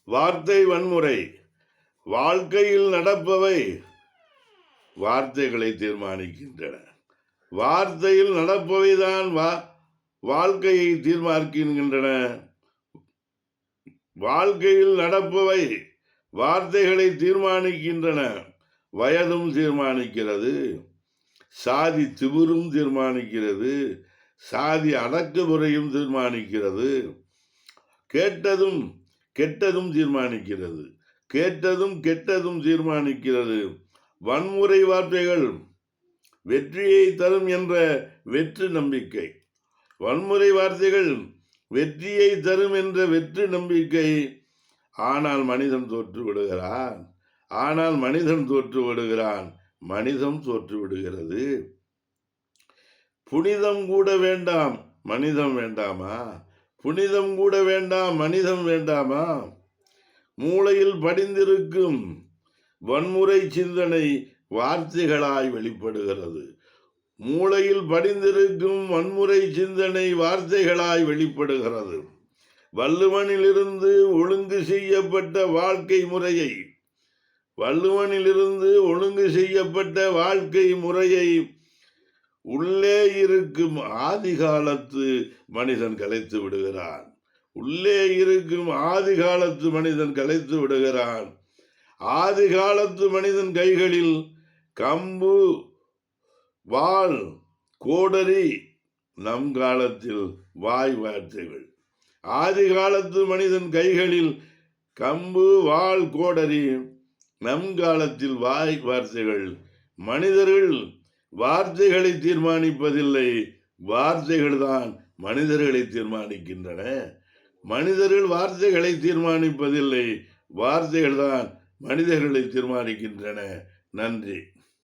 வார்த்தை வன்முறை. வாழ்க்கையில் நடப்பவை வார்த்தைகளை தீர்மானிக்கின்றன. வார்த்தையில் நடப்பவைதான் வாழ்க்கையை தீர்மானிக்கின்றன. வாழ்க்கையில் நடப்பவை வார்த்தைகளை தீர்மானிக்கின்றன. வயதும் தீர்மானிக்கிறது, சாதி திமிரும் தீர்மானிக்கிறது, சாதி அடக்குமுறையும் தீர்மானிக்கிறது, கேட்டதும் கெட்டதும் தீர்மானிக்கிறது, கேட்டதும் கெட்டதும் தீர்மானிக்கிறது. வன்முறை வார்த்தைகள் வெற்றியை தரும் என்ற வெற்றி நம்பிக்கை. வன்முறை வார்த்தைகள் வெற்றியை தரும் என்ற வெற்றி நம்பிக்கை. ஆனால் மனிதன் தோற்று விடுகிறான். மனிதன் தோற்று விடுகிறது. புனிதம் கூட வேண்டாம், மனிதம் வேண்டாமா? புனிதம் கூட வேண்டாம், மனிதம் வேண்டாமா? மூளையில் படிந்திருக்கும் வன்முறை சிந்தனை வார்த்தைகளாய் வெளிப்படுகிறது. மூளையில் படிந்திருக்கும் வன்முறை சிந்தனை வார்த்தைகளாய் வெளிப்படுகிறது. வள்ளுவனிலிருந்து ஒழுங்கு செய்யப்பட்ட வாழ்க்கை முறையை உள்ளே இருக்கும் ஆதி காலத்து மனிதன் கலைத்து விடுகிறான். ஆதி காலத்து மனிதன் கைகளில் கம்பு, வாள், கோடரி, நம் காலத்தில் வாய் வார்த்தைகள். ஆதி காலத்து மனிதன் கைகளில் கம்பு, வாள், கோடரி, நம் காலத்தில் வாய் வார்த்தைகள். மனிதர்கள் வார்த்தைகளை தீர்மானிப்பதில்லை, வார்த்தைகள் தான் மனிதர்களை தீர்மானிக்கின்றன. மனிதர்கள் வார்த்தைகளை தீர்மானிப்பதில்லை, வார்த்தைகள் தான் மனிதர்களை தீர்மானிக்கின்றன. நன்றி.